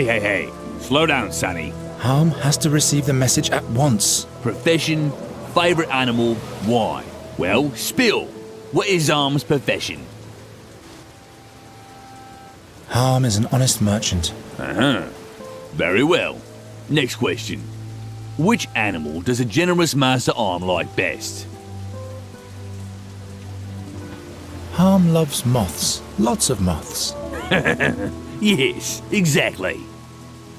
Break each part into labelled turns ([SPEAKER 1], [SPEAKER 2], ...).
[SPEAKER 1] Hey. Slow down, Sonny.
[SPEAKER 2] Harm has to receive the message at once.
[SPEAKER 1] Profession, favourite animal, why? Well, spill. What is Harm's profession?
[SPEAKER 2] Harm is an honest merchant.
[SPEAKER 1] Very well. Next question. Which animal does a generous Master Arm like best?
[SPEAKER 2] Harm loves moths. Lots of moths.
[SPEAKER 1] Yes, exactly.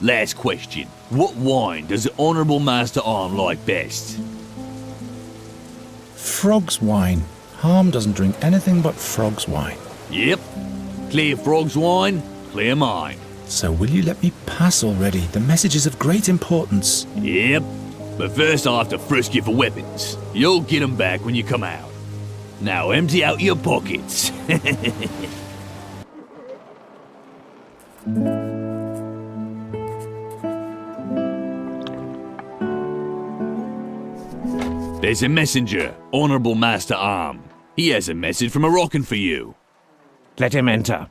[SPEAKER 1] Last question. What wine does the Honourable Master Arm like best?
[SPEAKER 2] Frog's wine. Harm doesn't drink anything but frog's wine.
[SPEAKER 1] Yep. Clear frog's wine, clear mine.
[SPEAKER 2] So will you let me pass already? The message is of great importance.
[SPEAKER 1] Yep. But first I'll have to frisk you for weapons. You'll get them back when you come out. Now empty out your pockets. There's a messenger, Honourable Master Arm. He has a message from Moroccan for you.
[SPEAKER 3] Let him enter.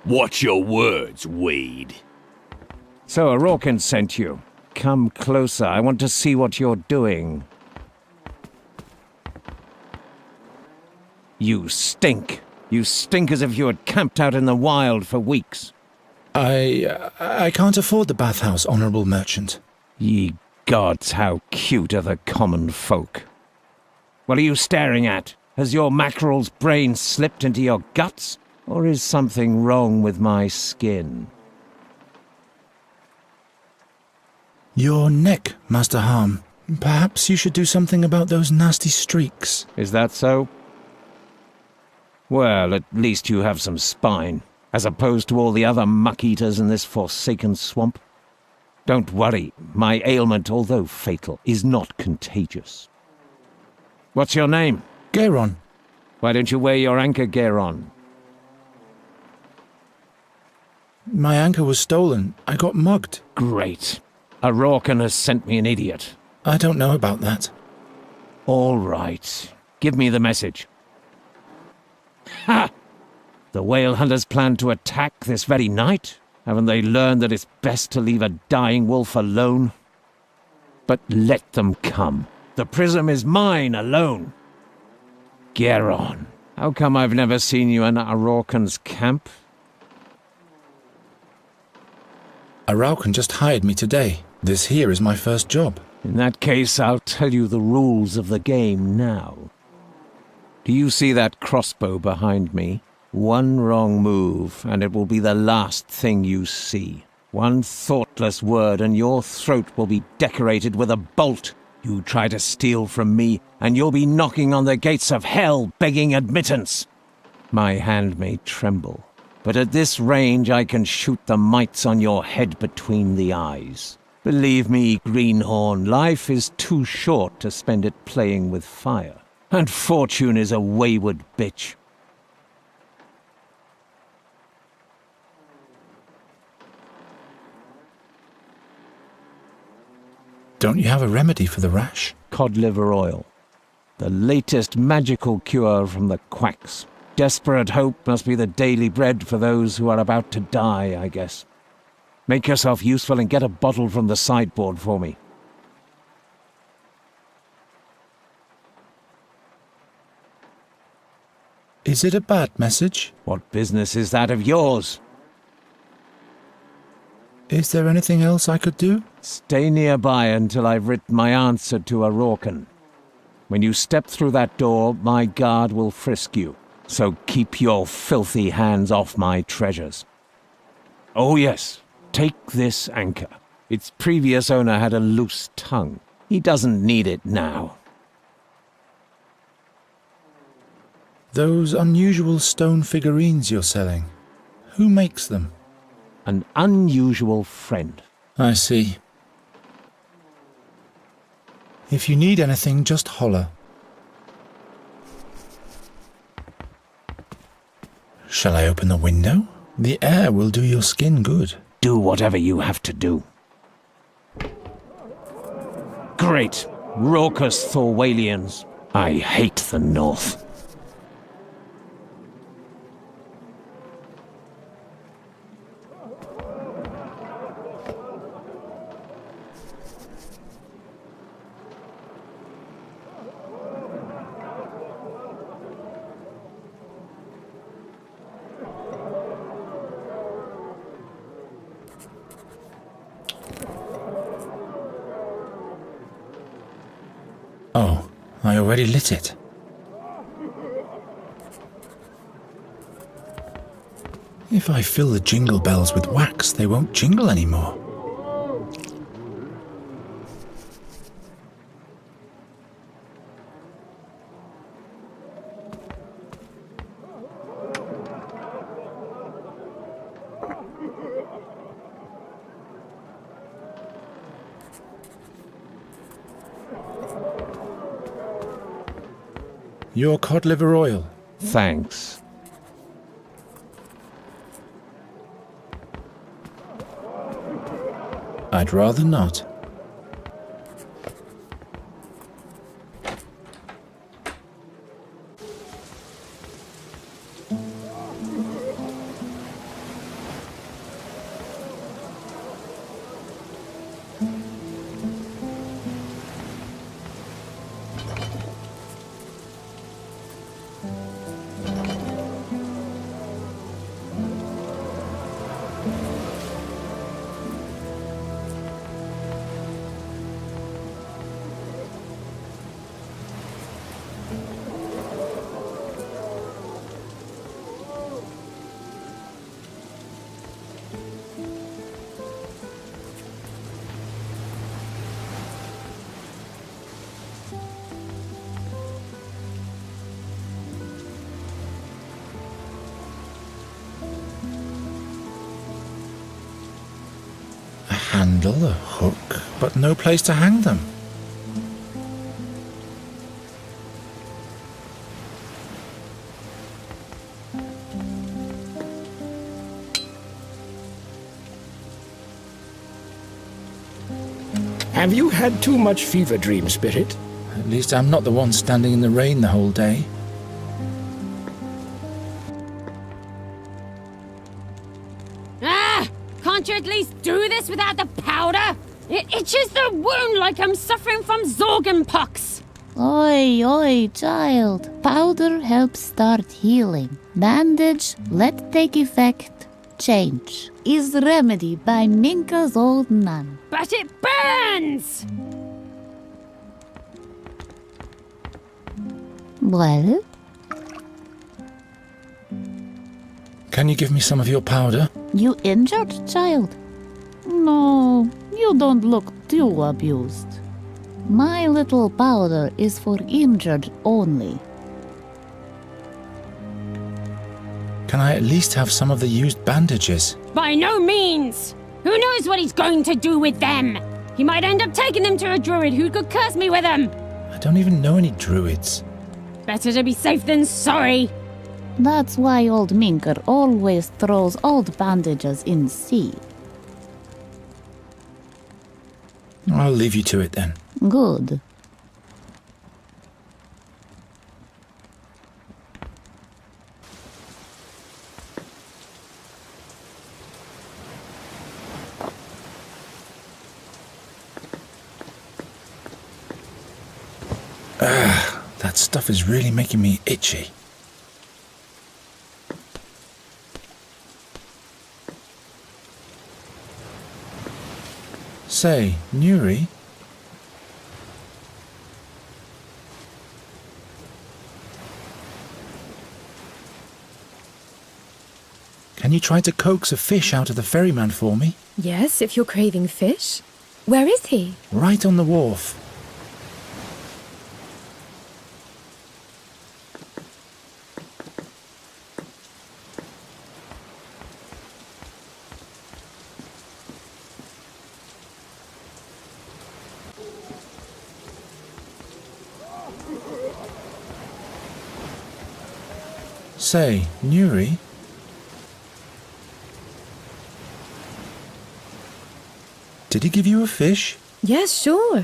[SPEAKER 1] Watch your words, Wade.
[SPEAKER 3] So Moroccan sent you. Come closer. I want to see what you're doing. You stink. You stink as if you had camped out in the wild for weeks.
[SPEAKER 2] I can't afford the bathhouse, honourable merchant.
[SPEAKER 3] Ye gods, how cute are the common folk. What are you staring at? Has your mackerel's brain slipped into your guts? Or is something wrong with my skin?
[SPEAKER 2] Your neck, Master Harm. Perhaps you should do something about those nasty streaks.
[SPEAKER 3] Is that so? Well, at least you have some spine, as opposed to all the other muck-eaters in this forsaken swamp. Don't worry, my ailment, although fatal, is not contagious. What's your name?
[SPEAKER 2] Gayron.
[SPEAKER 3] Why don't you wear your anchor gear on?
[SPEAKER 2] My anchor was stolen. I got mugged.
[SPEAKER 3] Great. A Rorcan has sent me an idiot.
[SPEAKER 2] I don't know about that.
[SPEAKER 3] All right. Give me the message. Ha! The whale hunters plan to attack this very night? Haven't they learned that it's best to leave a dying wolf alone? But let them come. The prism is mine alone. Geron, how come I've never seen you in Araucan's camp?
[SPEAKER 2] Araucan just hired me today. This here is my first job.
[SPEAKER 3] In that case, I'll tell you the rules of the game now. Do you see that crossbow behind me? One wrong move, and it will be the last thing you see. One thoughtless word, and your throat will be decorated with a bolt. You try to steal from me, and you'll be knocking on the gates of hell, begging admittance. My hand may tremble, but at this range I can shoot the mites on your head between the eyes. Believe me, Greenhorn, life is too short to spend it playing with fire. And fortune is a wayward bitch.
[SPEAKER 2] Don't you have a remedy for the rash?
[SPEAKER 3] Cod liver oil. The latest magical cure from the quacks. Desperate hope must be the daily bread for those who are about to die, I guess. Make yourself useful and get a bottle from the sideboard for me.
[SPEAKER 2] Is it a bad message?
[SPEAKER 3] What business is that of yours?
[SPEAKER 2] Is there anything else I could do?
[SPEAKER 3] Stay nearby until I've written my answer to Araucan. When you step through that door, my guard will frisk you. So keep your filthy hands off my treasures. Oh yes, take this anchor. Its previous owner had a loose tongue. He doesn't need it now.
[SPEAKER 2] Those unusual stone figurines you're selling. Who makes them?
[SPEAKER 3] An unusual friend.
[SPEAKER 2] I see. If you need anything, just holler. Shall I open the window? The air will do your skin good.
[SPEAKER 3] Do whatever you have to do. Great, raucous Thorwalians. I hate the North.
[SPEAKER 2] Oh, I already lit it. If I fill the jingle bells with wax, they won't jingle anymore. Your cod liver oil.
[SPEAKER 3] Thanks.
[SPEAKER 2] I'd rather not. Handle, a hook, but no place to hang them.
[SPEAKER 4] Have you had too much fever dream, Spirit?
[SPEAKER 2] At least I'm not the one standing in the rain the whole day.
[SPEAKER 5] Ah! Can't you at least do this without the powder? It itches the wound like I'm suffering from Zorgenpox.
[SPEAKER 6] Oi, oi, child. Powder helps start healing. Bandage, let take effect. Change. Is remedy by Minka's old nun.
[SPEAKER 5] But it burns!
[SPEAKER 6] Well,
[SPEAKER 2] Can you give me some of your powder?
[SPEAKER 6] you injured, child? No, you don't look too abused. My little powder is for injured only.
[SPEAKER 2] Can I at least have some of the used bandages?
[SPEAKER 5] By no means! Who knows what he's going to do with them? He might end up taking them to a druid who could curse me with them.
[SPEAKER 2] I don't even know any druids.
[SPEAKER 5] Better to be safe than sorry.
[SPEAKER 6] That's why old Minker always throws old bandages in sea.
[SPEAKER 2] I'll leave you to it then.
[SPEAKER 6] Good.
[SPEAKER 2] That stuff is really making me itchy. Say, Nuri? Can you try to coax a fish out of the ferryman for me?
[SPEAKER 7] Yes, if you're craving fish. Where is he?
[SPEAKER 2] Right on the wharf. Say, Nuri? Did he give you a fish?
[SPEAKER 7] Yes, sure.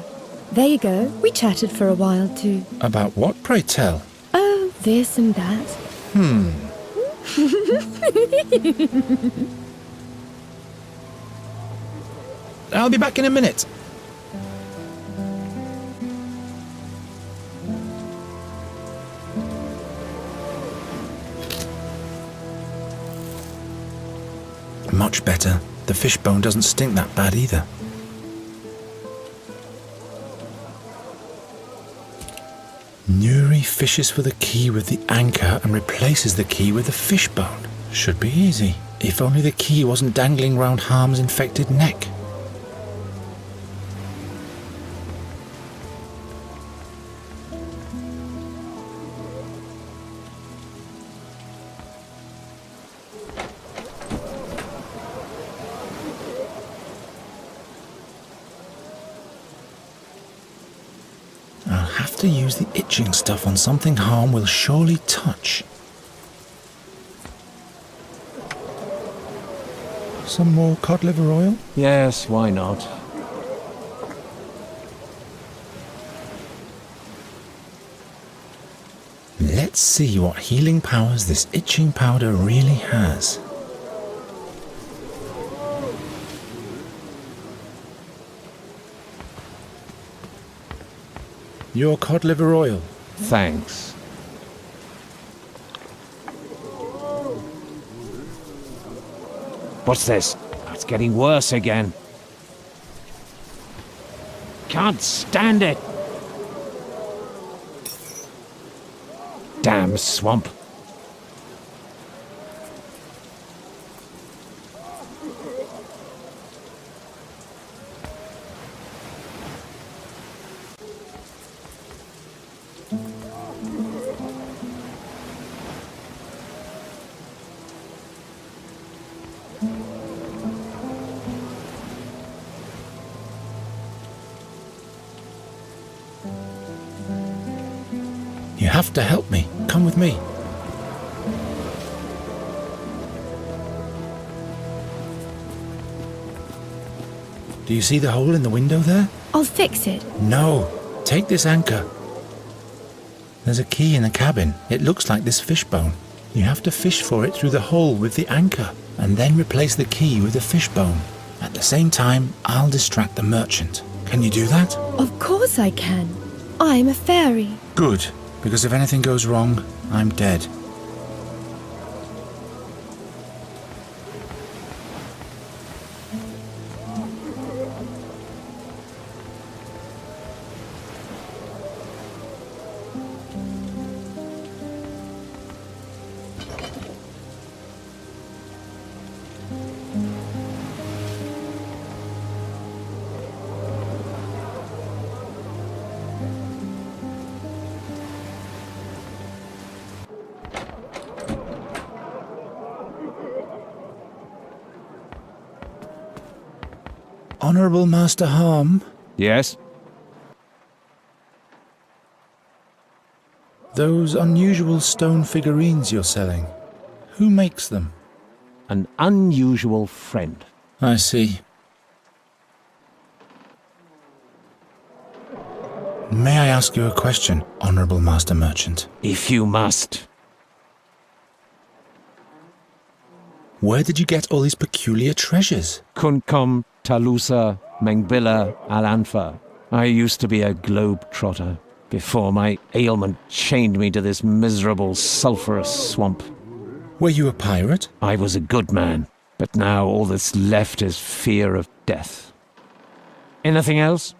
[SPEAKER 7] There you go. We chatted for a while too.
[SPEAKER 2] About what, pray tell?
[SPEAKER 7] Oh, this and that.
[SPEAKER 2] I'll be back in a minute. Much better. The fish bone doesn't stink that bad either. fishes for the key with the anchor and replaces the key with the fishbone. Should be easy. If only the key wasn't dangling round Harm's infected neck. I'll have to use the itching stuff on something Harm will surely touch. Some more cod liver oil?
[SPEAKER 3] Yes, why not?
[SPEAKER 2] Let's see what healing powers this itching powder really has. Your cod liver oil.
[SPEAKER 3] Thanks. What's this? It's getting worse again. Can't stand it. Damn swamp.
[SPEAKER 2] You have to help me. Come with me. Do you see the hole in the window there?
[SPEAKER 7] I'll fix it.
[SPEAKER 2] No. Take this anchor. There's a key in the cabin. It looks like this fishbone. You have to fish for it through the hole with the anchor, and then replace the key with the fishbone. At the same time, I'll distract the merchant. Can you do that?
[SPEAKER 7] Of course I can. I'm a fairy.
[SPEAKER 2] Good, because if anything goes wrong, I'm dead. Honourable Master Harm,
[SPEAKER 3] Yes?
[SPEAKER 2] those unusual stone figurines you're selling, who makes them?
[SPEAKER 3] An unusual friend.
[SPEAKER 2] I see. May I ask you a question, Honourable Master Merchant?
[SPEAKER 3] If you must.
[SPEAKER 2] Where did you get all these peculiar treasures?
[SPEAKER 3] Kunkum, Talusa, Mengbilla, Alanfa. I used to be a globe-trotter before my ailment chained me to this miserable sulphurous swamp.
[SPEAKER 2] Were you a pirate?
[SPEAKER 3] I was a good man, but now all that's left is fear of death. Anything else?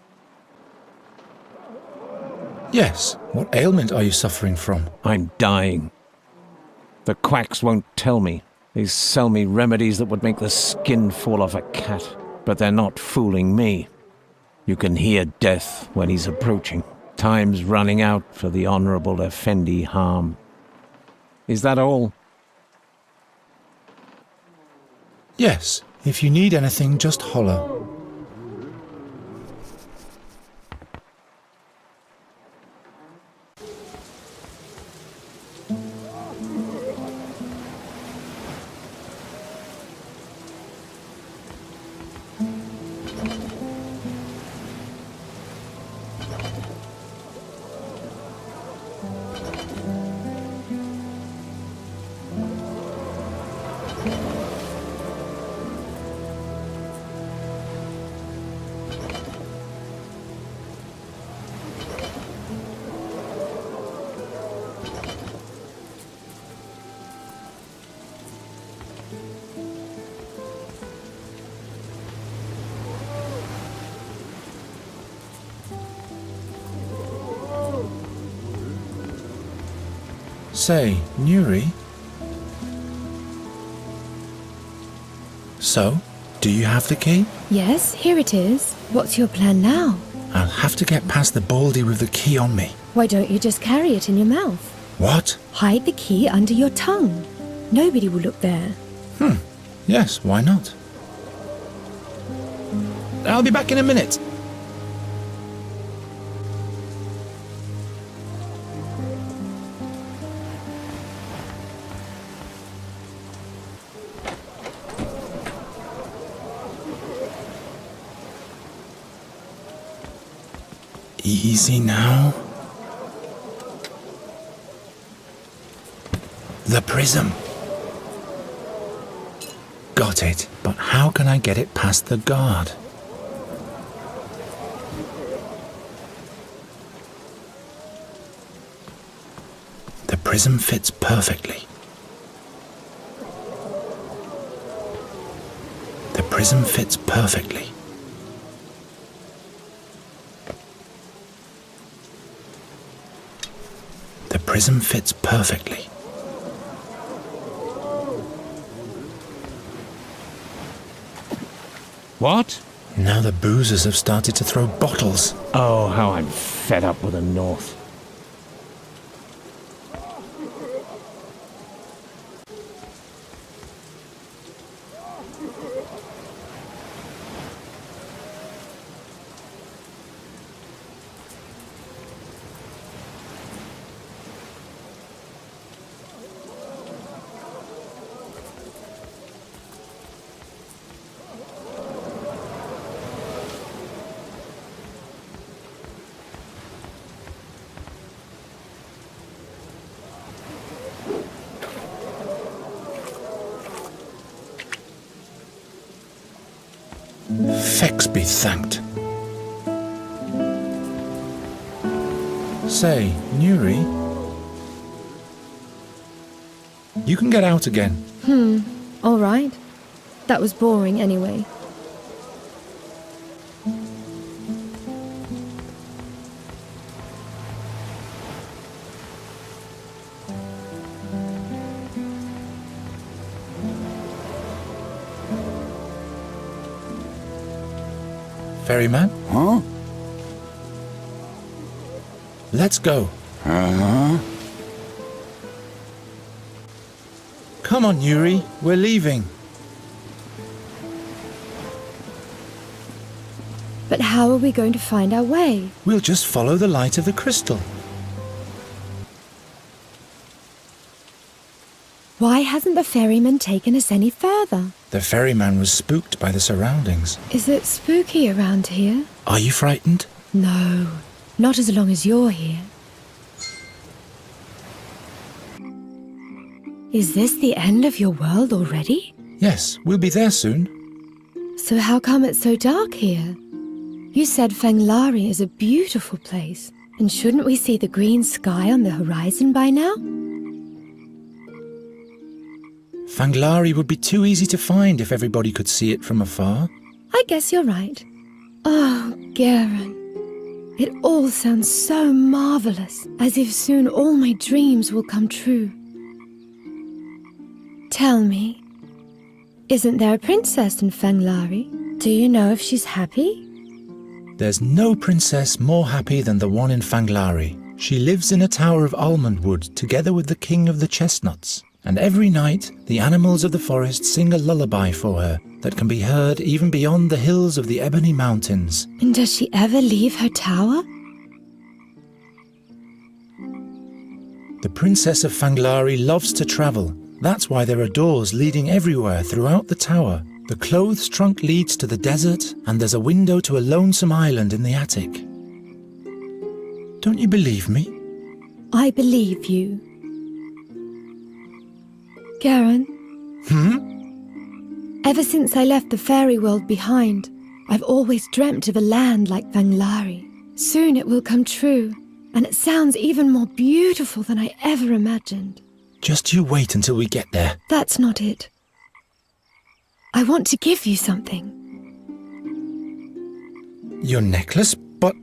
[SPEAKER 2] Yes. What ailment are you suffering from?
[SPEAKER 3] I'm dying. The quacks won't tell me. They sell me remedies that would make the skin fall off a cat, but they're not fooling me. You can hear death when he's approaching. Time's running out for the Honourable Effendi Harm. Is that all?
[SPEAKER 2] Yes. If you need anything, just holler. Say, Nuri. So, do you have the key?
[SPEAKER 7] Yes, here it is. What's your plan now?
[SPEAKER 2] I'll have to get past the baldy with the key on me.
[SPEAKER 7] Why don't you just carry it in your mouth?
[SPEAKER 2] What?
[SPEAKER 7] Hide the key under your tongue. Nobody will look there.
[SPEAKER 2] Yes, why not? I'll be back in a minute. Easy now. The prism. Got it, but how can I get it past the guard? The prism fits perfectly. The prism fits perfectly. The prism fits perfectly.
[SPEAKER 3] What?
[SPEAKER 2] Now the boozers have started to throw bottles.
[SPEAKER 3] Oh, how I'm fed up with the North.
[SPEAKER 2] Fex be thanked. Say, Nuri. You can get out again.
[SPEAKER 7] All right. That was boring anyway.
[SPEAKER 2] Ferryman?
[SPEAKER 8] Huh?
[SPEAKER 2] Let's go.
[SPEAKER 8] Uh-huh.
[SPEAKER 2] Come on, Nuri. We're leaving.
[SPEAKER 7] But how are we going to find our way?
[SPEAKER 2] We'll just follow the light of the crystal.
[SPEAKER 7] Why hasn't the ferryman taken us any further?
[SPEAKER 2] The ferryman was spooked by the surroundings.
[SPEAKER 7] Is it spooky around here?
[SPEAKER 2] Are you frightened?
[SPEAKER 7] No, not as long as you're here. Is this the end of your world already?
[SPEAKER 2] Yes, we'll be there soon.
[SPEAKER 7] So how come it's so dark here? You said Fanglari is a beautiful place. And shouldn't we see the green sky on the horizon by now?
[SPEAKER 2] Fanglari would be too easy to find if everybody could see it from afar.
[SPEAKER 7] I guess you're right. Oh, Garen. It all sounds so marvelous, as if soon all my dreams will come true. Tell me, isn't there a princess in Fanglari? Do you know if she's happy?
[SPEAKER 2] There's no princess more happy than the one in Fanglari. She lives in a tower of almond wood together with the king of the chestnuts. And every night, the animals of the forest sing a lullaby for her that can be heard even beyond the hills of the Ebony Mountains.
[SPEAKER 7] And does she ever leave her tower?
[SPEAKER 2] The princess of Fanglari loves to travel. That's why there are doors leading everywhere throughout the tower. The clothes trunk leads to the desert, and there's a window to a lonesome island in the attic. Don't you believe me?
[SPEAKER 7] I believe you. Garen? Ever since I left the fairy world behind, I've always dreamt of a land like Fanglari. Soon it will come true, and it sounds even more beautiful than I ever imagined.
[SPEAKER 2] Just you wait until we get there.
[SPEAKER 7] That's not it. I want to give you something.
[SPEAKER 2] Your necklace? But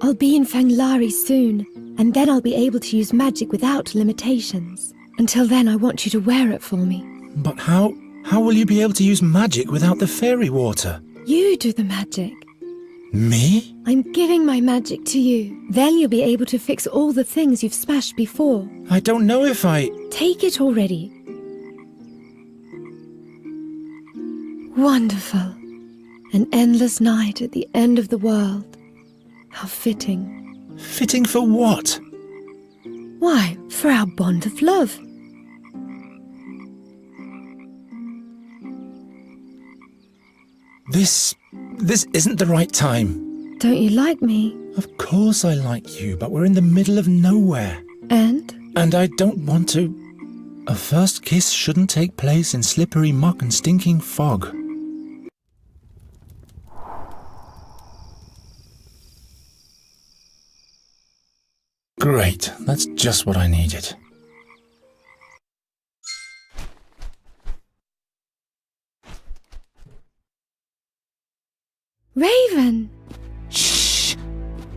[SPEAKER 7] I'll be in Fanglari soon, And then I'll be able to use magic without limitations. Until then, I want you to wear it for me.
[SPEAKER 2] But how will you be able to use magic without the fairy water?
[SPEAKER 7] You do the magic.
[SPEAKER 2] Me?
[SPEAKER 7] I'm giving my magic to you. Then you'll be able to fix all the things you've smashed before.
[SPEAKER 2] I don't know if I...
[SPEAKER 7] Take it already. Wonderful. An endless night at the end of the world. How fitting.
[SPEAKER 2] Fitting for what?
[SPEAKER 7] Why, for our bond of love.
[SPEAKER 2] This isn't the right time.
[SPEAKER 7] Don't you like me?
[SPEAKER 2] Of course I like you, but we're in the middle of nowhere.
[SPEAKER 7] And?
[SPEAKER 2] And I don't want to... A first kiss shouldn't take place in slippery muck and stinking fog. Great, that's just what I needed.
[SPEAKER 7] Raven!
[SPEAKER 8] Shh!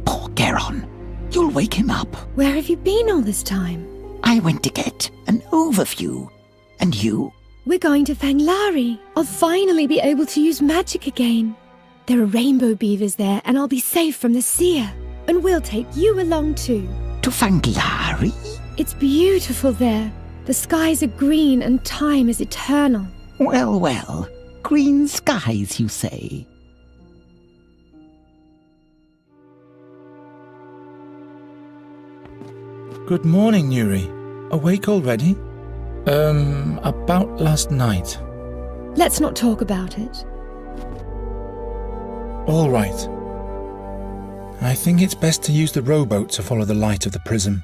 [SPEAKER 8] Poor Geron. You'll wake him up.
[SPEAKER 7] Where have you been all this time?
[SPEAKER 8] I went to get an overview. And you?
[SPEAKER 7] We're going to Fanglari. I'll finally be able to use magic again. There are rainbow beavers there, and I'll be safe from the seer. And we'll take you along too.
[SPEAKER 8] To Fanglari?
[SPEAKER 7] It's beautiful there. The skies are green and time is eternal.
[SPEAKER 8] Well, well. Green skies, you say?
[SPEAKER 2] Good morning, Nuri. Awake already? About last night.
[SPEAKER 7] Let's not talk about it.
[SPEAKER 2] All right. I think it's best to use the rowboat to follow the light of the prism.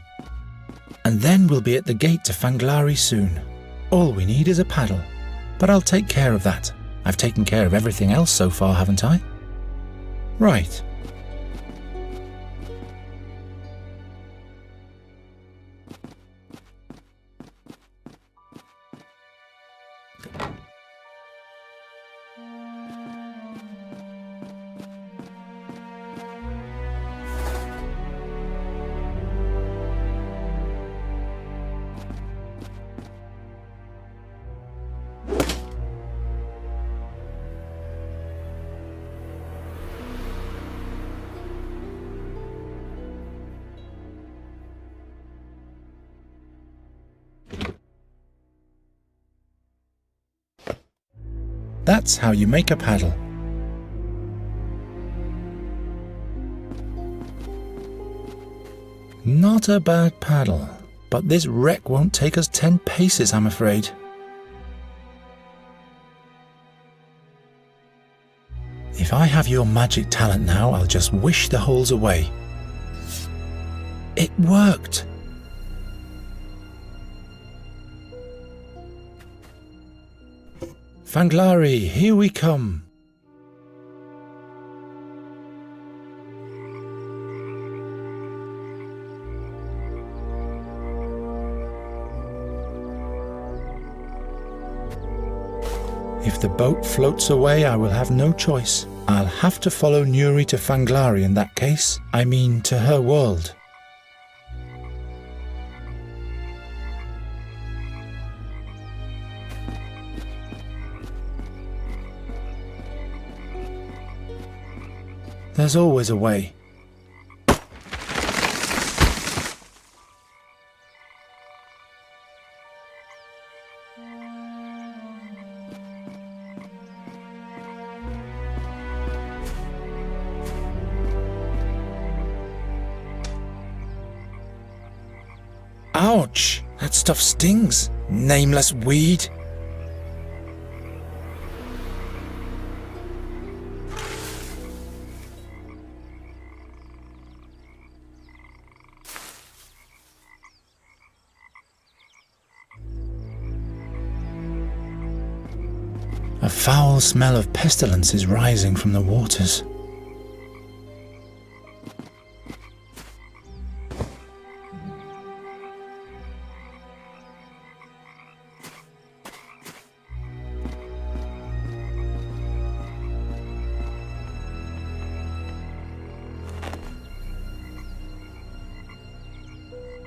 [SPEAKER 2] And then we'll be at the gate to Fanglari soon. All we need is a paddle. But I'll take care of that. I've taken care of everything else so far, haven't I? Right. That's how you make a paddle. Not a bad paddle, but this wreck won't take us 10 paces, I'm afraid. If I have your magic talent now, I'll just wish the holes away. It worked! Fanglari, here we come. If the boat floats away, I will have no choice. I'll have to follow Nuri to Fanglari in that case. I mean, to her world. There's always a way. Ouch! That stuff stings. Nameless weed. A foul smell of pestilence is rising from the waters.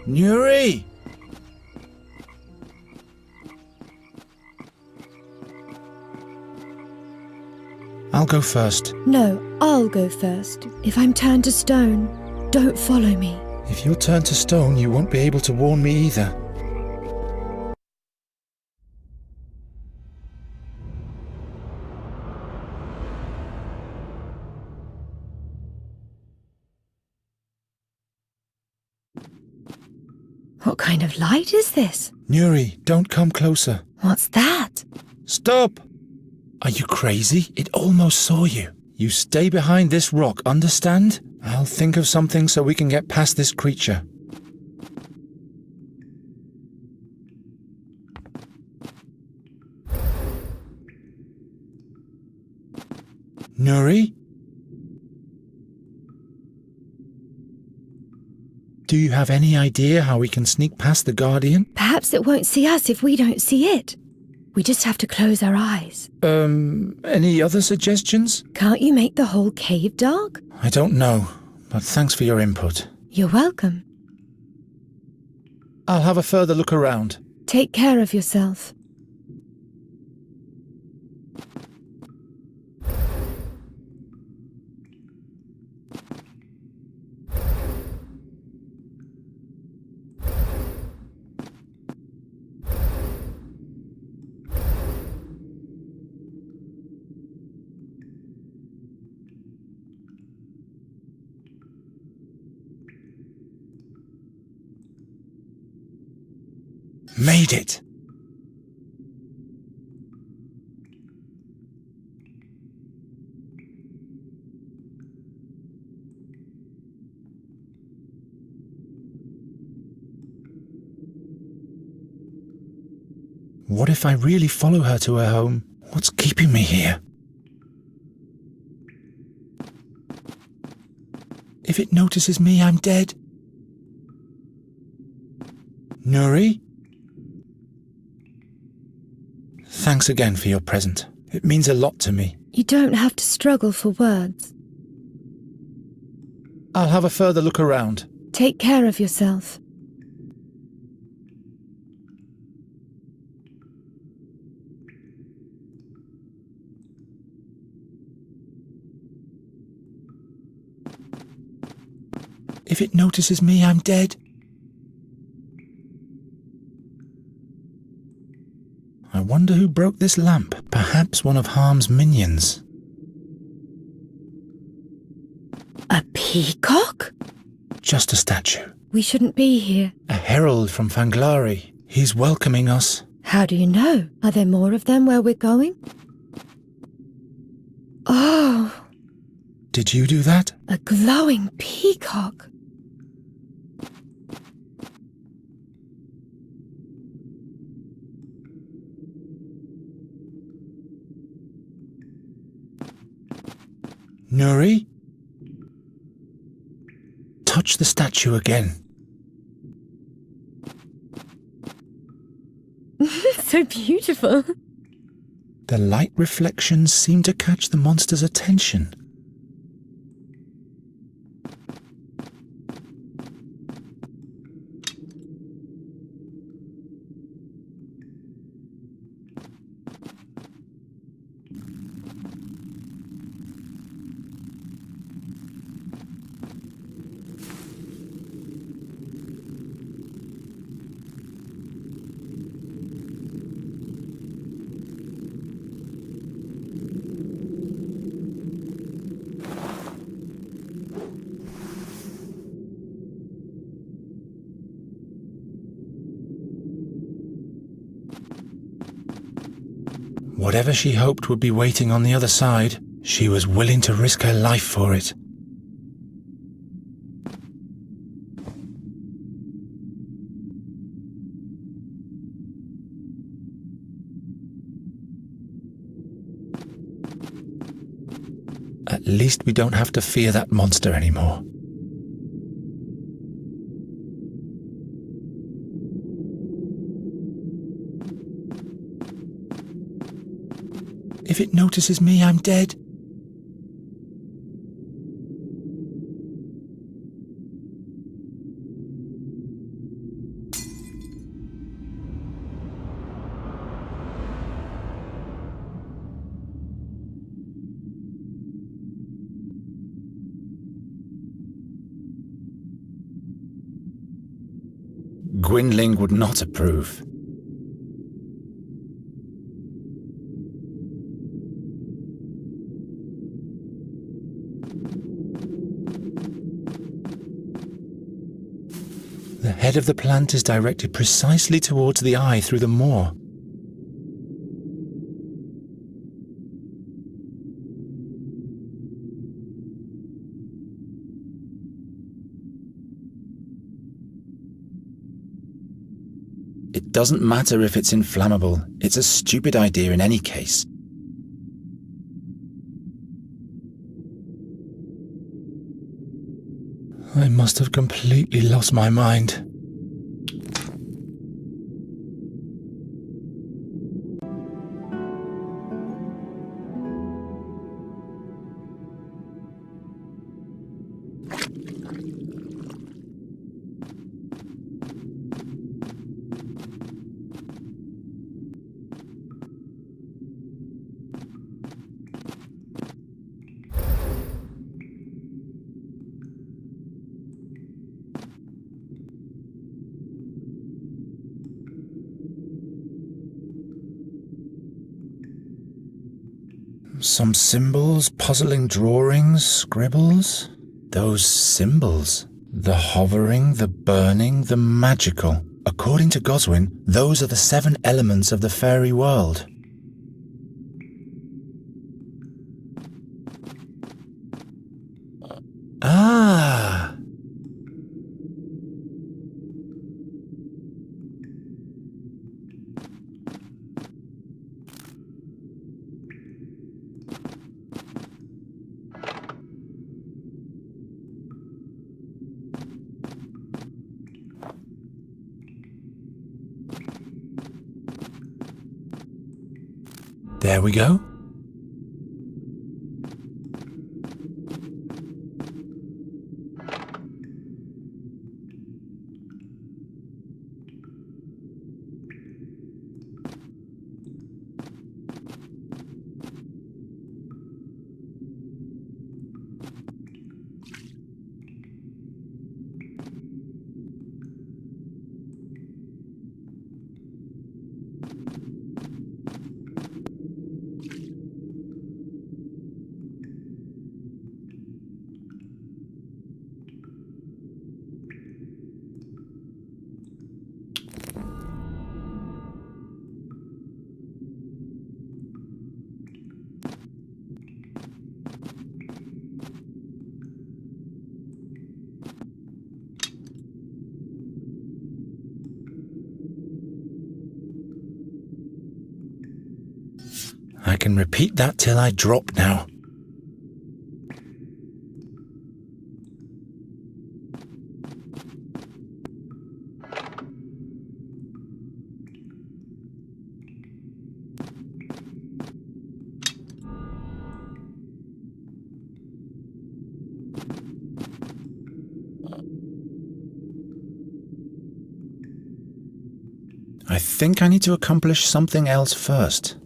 [SPEAKER 2] Nuri! I'll go first.
[SPEAKER 7] No, I'll go first. If I'm turned to stone, don't follow me.
[SPEAKER 2] If you're turned to stone, you won't be able to warn me either.
[SPEAKER 7] What kind of light is this?
[SPEAKER 2] Nuri, don't come closer.
[SPEAKER 7] What's that?
[SPEAKER 2] Stop! Are you crazy? It almost saw you. You stay behind this rock, understand? I'll think of something so we can get past this creature. Nuri? Do you have any idea how we can sneak past the Guardian?
[SPEAKER 7] Perhaps it won't see us if we don't see it. We just have to close our eyes.
[SPEAKER 2] Any other suggestions?
[SPEAKER 7] Can't you make the whole cave dark?
[SPEAKER 2] I don't know, but thanks for your input.
[SPEAKER 7] You're welcome.
[SPEAKER 2] I'll have a further look around.
[SPEAKER 7] Take care of yourself.
[SPEAKER 2] Made it! What if I really follow her to her home? What's keeping me here? If it notices me, I'm dead. Nuri? Thanks again for your present. It means a lot to me.
[SPEAKER 7] You don't have to struggle for words.
[SPEAKER 2] I'll have a further look around.
[SPEAKER 7] Take care of yourself.
[SPEAKER 2] If it notices me, I'm dead. I wonder who broke this lamp. Perhaps one of Harm's minions.
[SPEAKER 7] A peacock?
[SPEAKER 2] Just a statue.
[SPEAKER 7] We shouldn't be here.
[SPEAKER 2] A herald from Fanglari. He's welcoming us.
[SPEAKER 7] How do you know? Are there more of them where we're going? Oh,
[SPEAKER 2] Did you do that?
[SPEAKER 7] a glowing peacock.
[SPEAKER 2] Nuri? Touch the statue again.
[SPEAKER 7] So beautiful.
[SPEAKER 2] The light reflections seem to catch the monster's attention. Whatever she hoped would be waiting on the other side, she was willing to risk her life for it. At least we don't have to fear that monster anymore. If it notices me, I'm dead. Quinling would not approve. The head of the plant is directed precisely towards the eye through the moor. It doesn't matter if it's inflammable. It's a stupid idea in any case. I must have completely lost my mind. Some symbols, puzzling drawings, scribbles. Those symbols. The hovering, the burning, the magical. According to Goswin, those are the 7 elements of the fairy world. Ah! There we go. I can repeat that till I drop now. I think I need to accomplish something else first.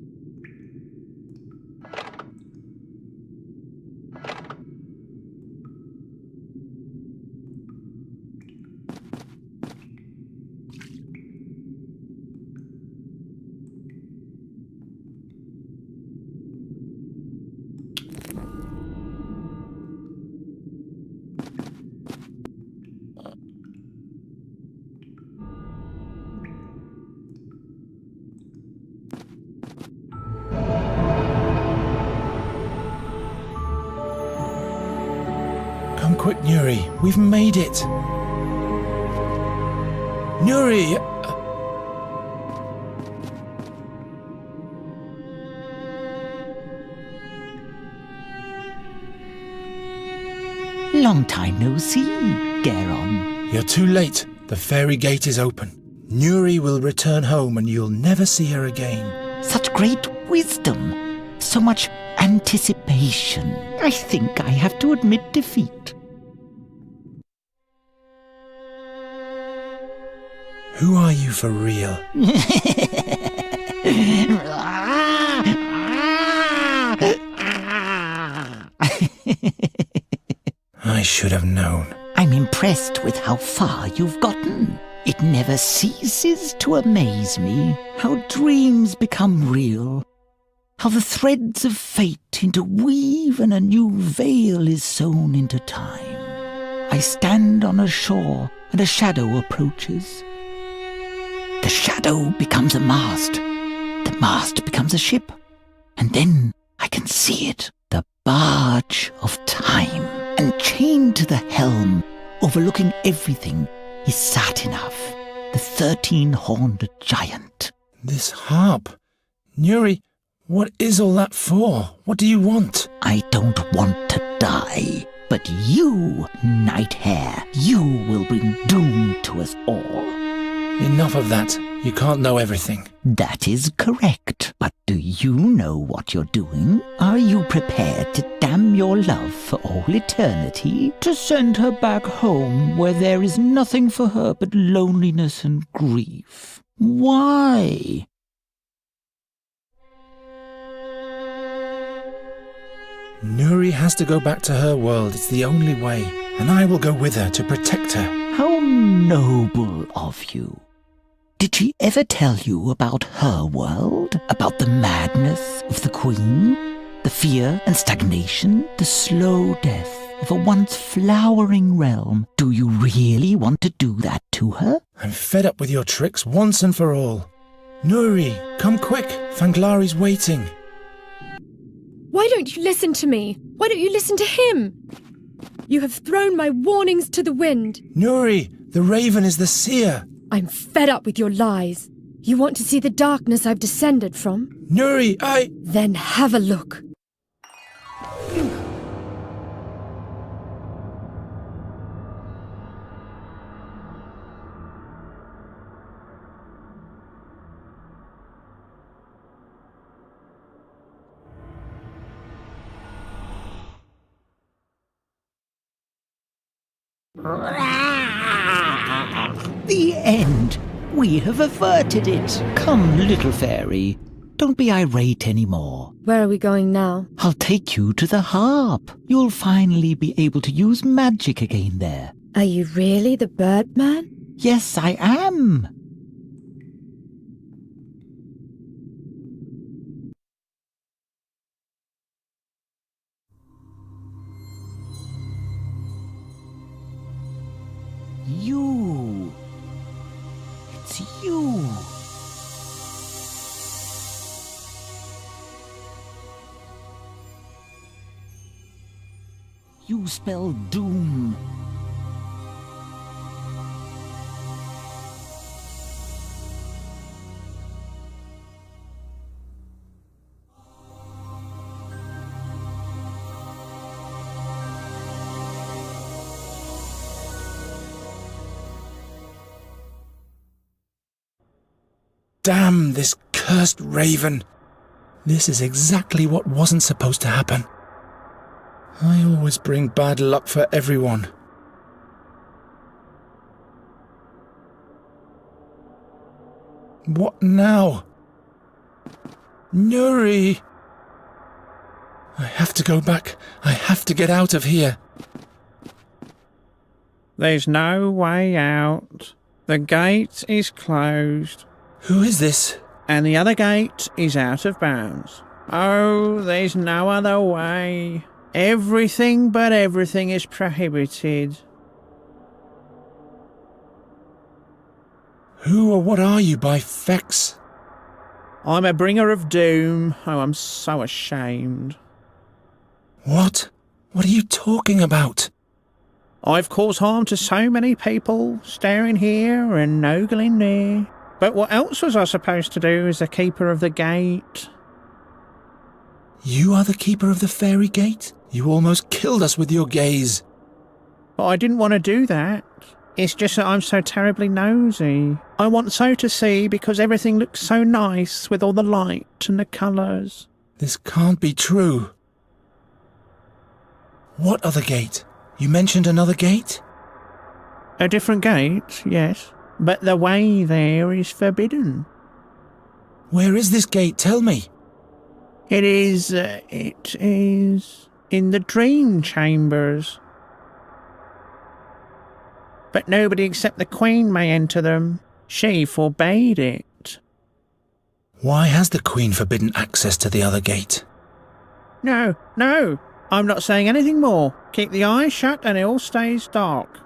[SPEAKER 2] Come quick, Nuri. We've made it. Nuri!
[SPEAKER 8] Long time no see, Garon.
[SPEAKER 2] You're too late. The fairy gate is open. Nuri will return home and you'll never see her again.
[SPEAKER 8] Such great wisdom. So much anticipation. I think I have to admit defeat.
[SPEAKER 2] Who are you for real? I should have known.
[SPEAKER 8] I'm impressed with how far you've gotten. It never ceases to amaze me how dreams become real, how the threads of fate interweave and a new veil is sewn into time. I stand on a shore and a shadow approaches. The shadow becomes a mast. The mast becomes a ship. And then I can see it, the barge of time. And chained to the helm, overlooking everything, is Satinav, the 13-horned giant.
[SPEAKER 2] This harp. Nuri, what is all that for? What do you want?
[SPEAKER 8] I don't want to die, but you, Night Hare, you will bring doom to us all.
[SPEAKER 2] Enough of that. You can't know everything.
[SPEAKER 8] That is correct. But do you know what you're doing? Are you prepared to damn your love for all eternity? To send her back home where there is nothing for her but loneliness and grief? Why?
[SPEAKER 2] Nuri has to go back to her world. It's the only way. And I will go with her to protect her.
[SPEAKER 8] How noble of you. Did she ever tell you about her world? About the madness of the Queen? The fear and stagnation? The slow death of a once flowering realm? Do you really want to do that to her?
[SPEAKER 2] I'm fed up with your tricks once and for all. Nuri, come quick. Fanglari's waiting.
[SPEAKER 7] Why don't you listen to me? Why don't you listen to him? You have thrown my warnings to the wind.
[SPEAKER 2] Nuri, the raven is the seer.
[SPEAKER 7] I'm fed up with your lies. You want to see the darkness I've descended from?
[SPEAKER 2] Nuri,
[SPEAKER 7] Then have a look.
[SPEAKER 8] The end! We have averted it. Come, little fairy. Don't be irate anymore.
[SPEAKER 7] Where are we going now?
[SPEAKER 8] I'll take you to the harp. You'll finally be able to use magic again there.
[SPEAKER 7] Are you really the Birdman?
[SPEAKER 8] Yes, I am. You. It's you. You spell doom.
[SPEAKER 2] Damn this cursed raven. This is exactly what wasn't supposed to happen. I always bring bad luck for everyone. What now? Nuri! I have to go back. I have to get out of here.
[SPEAKER 9] There's no way out. The gate is closed.
[SPEAKER 2] Who is this?
[SPEAKER 9] And the other gate is out of bounds. Oh, there's no other way. Everything but everything is prohibited.
[SPEAKER 2] Who or what are you by Fex?
[SPEAKER 9] I'm a bringer of doom. Oh, I'm so ashamed.
[SPEAKER 2] What? What are you talking about?
[SPEAKER 9] I've caused harm to so many people, staring here and ogling there. But what else was I supposed to do as the keeper of the gate?
[SPEAKER 2] You are the keeper of the fairy gate? You almost killed us with your gaze.
[SPEAKER 9] But I didn't want to do that. It's just that I'm so terribly nosy. I want so to see because everything looks so nice with all the light and the colours.
[SPEAKER 2] This can't be true. What other gate? You mentioned another gate?
[SPEAKER 9] A different gate, yes. But the way there is forbidden.
[SPEAKER 2] Where is this gate? Tell me.
[SPEAKER 9] It is in the dream chambers. but nobody except the Queen may enter them. She forbade it.
[SPEAKER 2] Why has the Queen forbidden access to the other gate?
[SPEAKER 9] No, I'm not saying anything more. Keep the eye shut and it all stays dark.